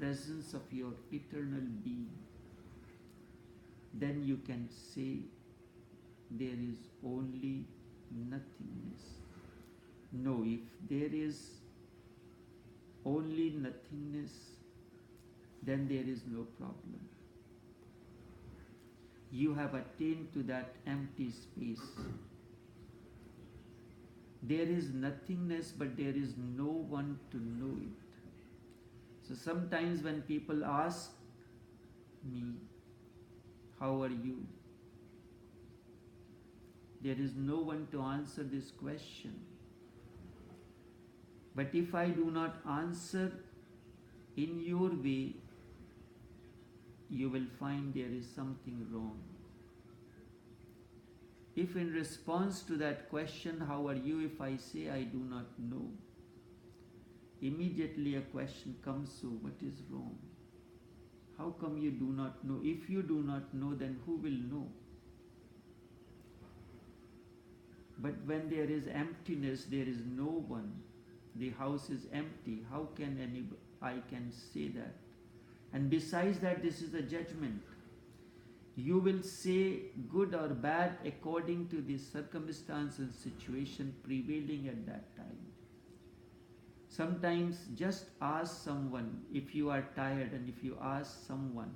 presence of your eternal being, then you can say there is only nothingness. No, if there is only nothingness, then there is no problem. You have attained to that empty space. There is nothingness, but there is no one to know it. So sometimes when people ask me, how are you? There is no one to answer this question. But if I do not answer in your way, you will find there is something wrong. If in response to that question, how are you, if I say I do not know, immediately a question comes, so what is wrong? How come you do not know? If you do not know, then who will know? But when there is emptiness, there is no one. The house is empty. How can I can say that? And besides that, this is a judgment. You will say good or bad according to the circumstance and situation prevailing at that time. Sometimes just ask someone if you are tired, and if you ask someone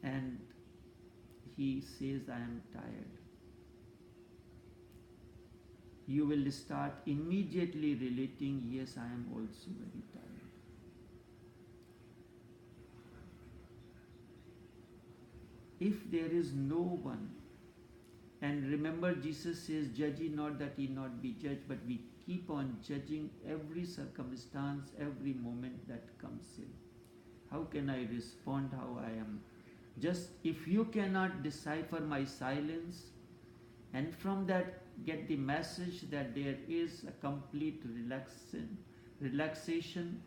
and he says, I am tired, you will start immediately relating, yes, I am also very tired. If there is no one, and remember Jesus says, judge ye not that ye not be judged, but we keep on judging every circumstance, every moment that comes in. How can I respond how I am? Just if you cannot decipher my silence, and from that get the message that there is a complete relaxation,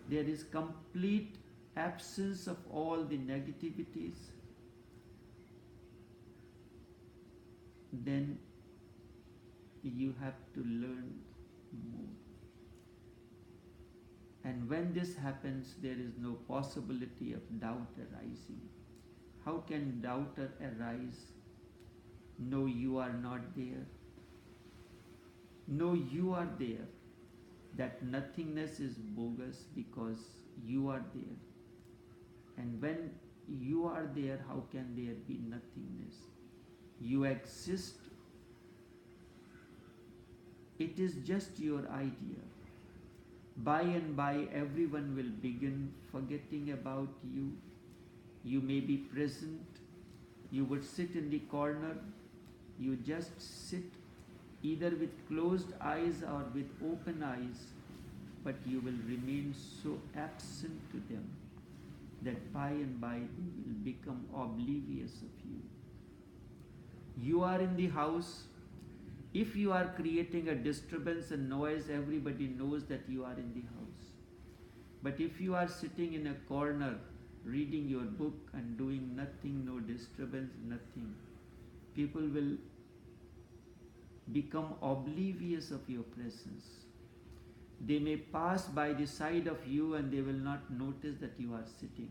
there is complete absence of all the negativities, then you have to learn more. And when this happens, there is no possibility of doubt arising. How can doubt arise? No, you are not there. No, you are there. That nothingness is bogus because you are there. And when you are there, how can there be nothingness? You exist. It is just your idea. By and by, everyone will begin forgetting about you. You may be present. You would sit in the corner. You just sit either with closed eyes or with open eyes, but you will remain so absent to them that by and by they will become oblivious of you. You are in the house. If you are creating a disturbance and noise, everybody knows that you are in the house. But if you are sitting in a corner, reading your book and doing nothing, no disturbance, nothing, people will become oblivious of your presence. They may pass by the side of you and they will not notice that you are sitting,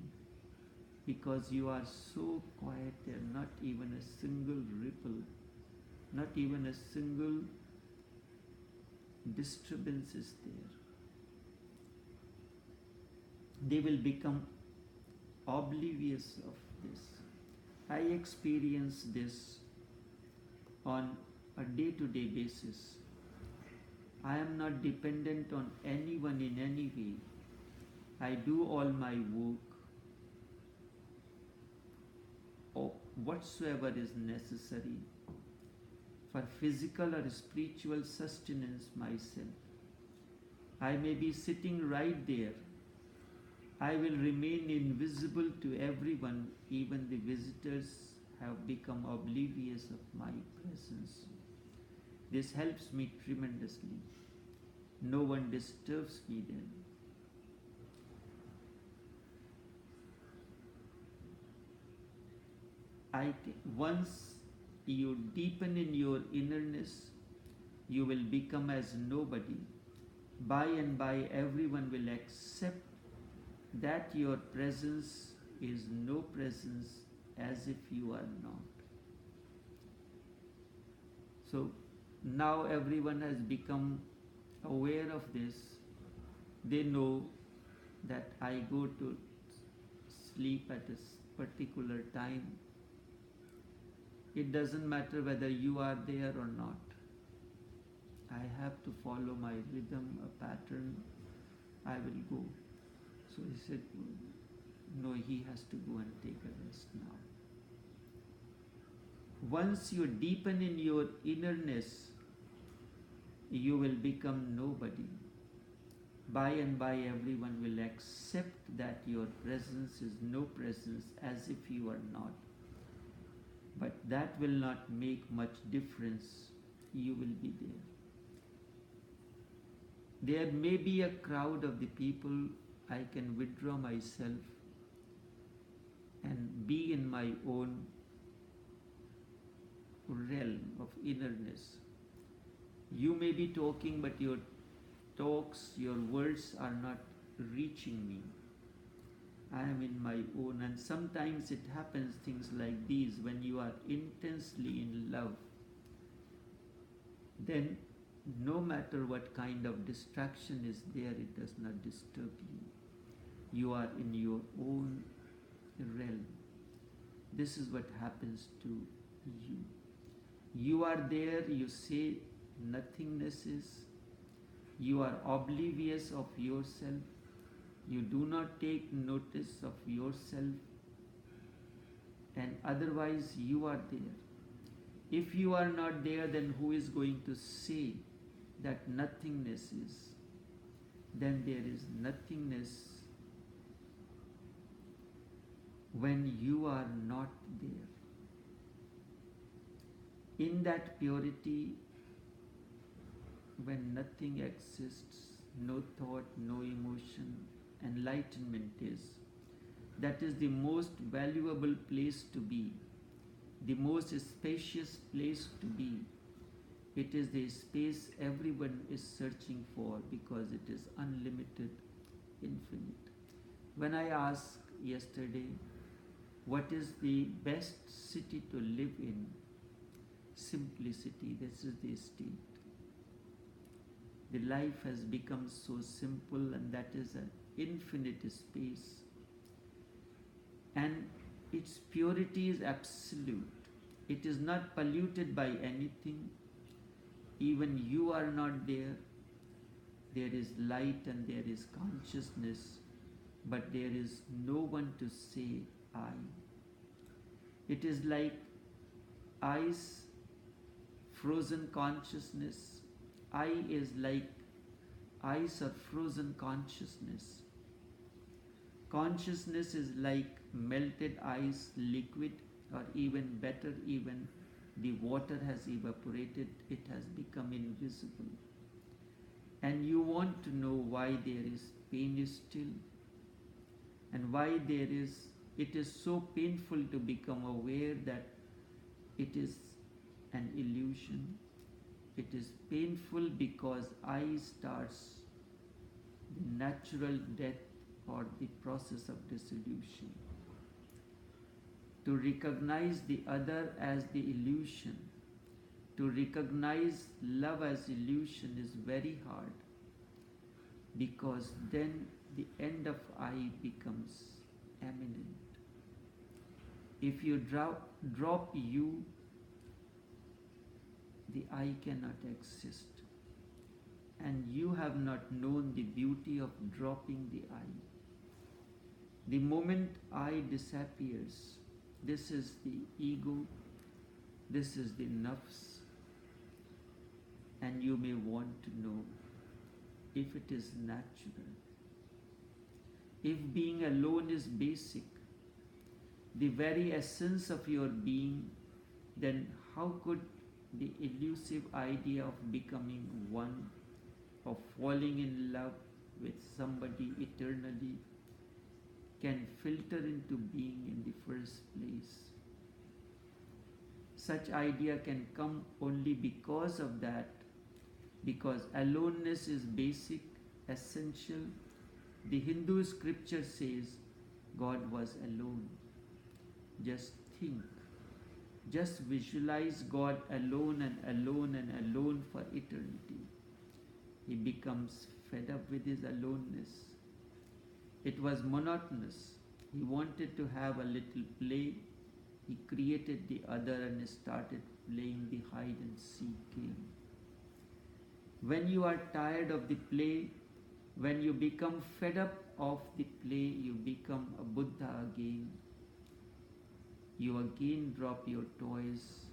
because you are so quiet there, not even a single ripple, not even a single disturbance is there. They will become oblivious of this. I experience this on a day-to-day basis. I am not dependent on anyone in any way. I do all my work, or whatsoever is necessary for physical or spiritual sustenance myself. I may be sitting right there. I will remain invisible to everyone. Even the visitors have become oblivious of my presence. This helps me tremendously. No one disturbs me then. Once you deepen in your innerness, you will become as nobody. by and by everyone will accept that your presence is no presence as if you are not. So now everyone has become aware of this. They know that I go to sleep at a particular time. It doesn't matter whether you are there or not. I have to follow my rhythm, a pattern. I will go. So he said, no, he has to go and take a rest now. Once you deepen in your innerness, you will become nobody. By and by everyone will accept that your presence is no presence as if you are not. But that will not make much difference. You will be there. There may be a crowd of the people. I can withdraw myself and be in my own realm of innerness. You may be talking, but your talks, your words are not reaching me. I am in my own, and sometimes it happens things like these when you are intensely in love. Then no matter what kind of distraction is there, it does not disturb you. You are in your own realm. This is what happens to you. You are there, you say nothingnesses. You are oblivious of yourself. You do not take notice of yourself. And otherwise you are there. If you are not there, then who is going to say that nothingness is? Then there is nothingness when you are not there. In that purity, when nothing exists, no thought, no emotion, enlightenment is. That is the most valuable place to be, the most spacious place to be. It is the space everyone is searching for because it is unlimited, infinite. When I asked yesterday, what is the best city to live in? Simplicity, this is the state. The life has become so simple, and that is an infinite space. And its purity is absolute. It is not polluted by anything. Even you are not there. There is light and there is consciousness, but there is no one to say I. It is like ice, frozen consciousness. I is like ice or frozen consciousness. Consciousness is like melted ice, liquid, or even better, even the water has evaporated, it has become invisible. And you want to know why there is pain still, and why it is so painful to become aware that it is an illusion. It is painful because I starts the natural death or the process of dissolution. To recognize the other as the illusion, to recognize love as illusion is very hard, because then the end of I becomes eminent. If you drop you, the I cannot exist. And you have not known the beauty of dropping the I. The moment I disappears, this is the ego, this is the nafs, and you may want to know if it is natural. If being alone is basic, the very essence of your being, then how could the elusive idea of becoming one, of falling in love with somebody eternally, can filter into being in the first place? Such idea can come only because of that, because aloneness is basic essential. The Hindu scripture says God was alone. Just think, just visualize God alone and alone and alone for eternity. He becomes fed up with his aloneness. It was monotonous. He wanted to have a little play. He created the other and started playing the hide and seek game. When you are tired of the play, when you become fed up of the play, you become a Buddha again. You again drop your toys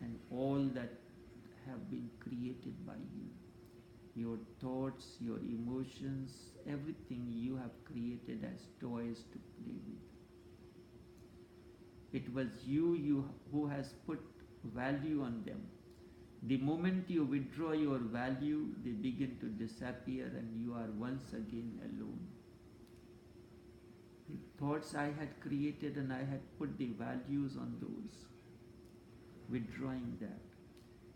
and all that have been created by you. Your thoughts, your emotions, everything you have created as toys to play with. It was you who has put value on them. The moment you withdraw your value, they begin to disappear and you are once again alone. The thoughts I had created and I had put the values on those, withdrawing that.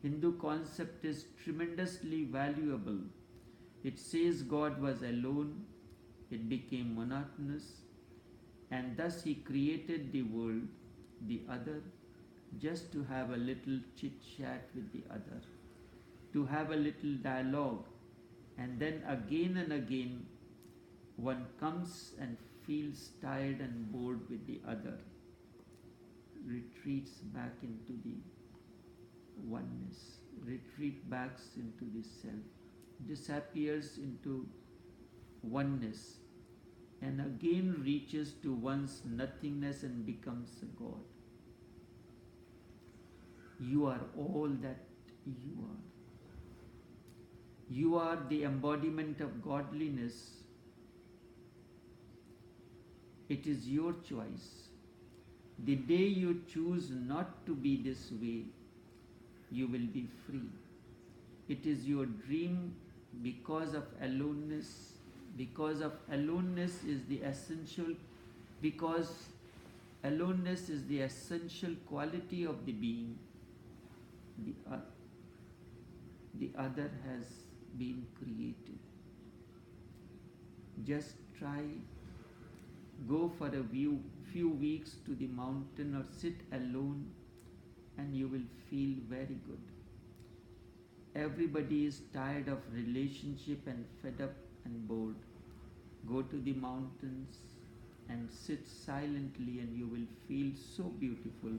Hindu concept is tremendously valuable. It says God was alone, it became monotonous, and thus he created the world, the other, just to have a little chit-chat with the other, to have a little dialogue, and then again and again one comes and feels tired and bored with the other, retreats back into the oneness, retreat back into the self, disappears into oneness, and again reaches to one's nothingness and becomes a God. You are all that you are. You are the embodiment of godliness. It is your choice. The day you choose not to be this way, you will be free. It is your dream because of aloneness. Because of aloneness is the essential, because aloneness is the essential quality of the being. The other has been created. Just try, go for a few weeks to the mountain or sit alone and you will feel very good. Everybody is tired of relationship and fed up and bored. Go to the mountains and sit silently and you will feel so beautiful.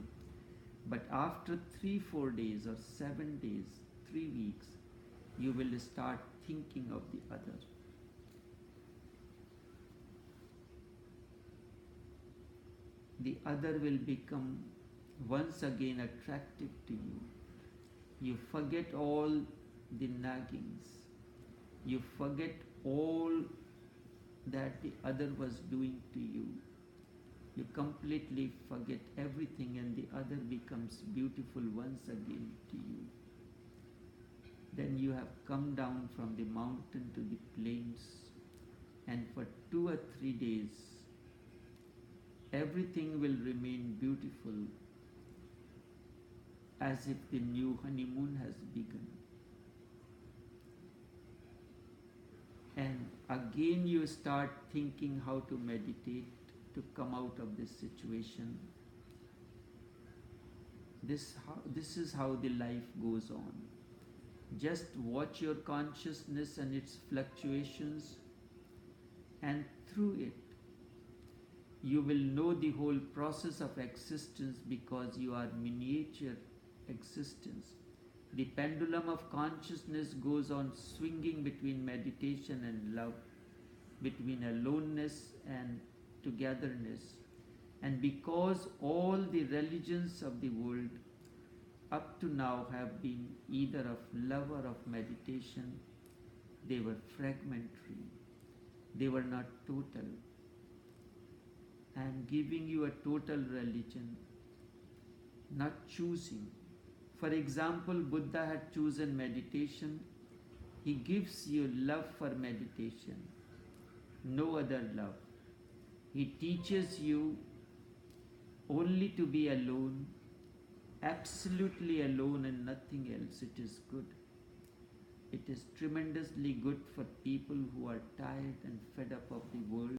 But after 3-4 days or 7 days, 3 weeks, you will start thinking of the other. The other will become once again attractive to you. You forget all the naggings. You forget all that the other was doing to you. You completely forget everything and the other becomes beautiful once again to you. Then you have come down from the mountain to the plains, and for 2 or 3 days everything will remain beautiful as if the new honeymoon has begun. And again you start thinking how to meditate to come out of this situation. This is how the life goes on. Just watch your consciousness and its fluctuations, and through it you will know the whole process of existence, because you are miniature existence. The pendulum of consciousness goes on swinging between meditation and love, between aloneness and togetherness. And because all the religions of the world up to now have been either of love or of meditation, they were fragmentary. They were not total. I am giving you a total religion, not choosing. For example, Buddha had chosen meditation. He gives you love for meditation, no other love. He teaches you only to be alone, absolutely alone and nothing else. It is good. It is tremendously good for people who are tired and fed up of the world.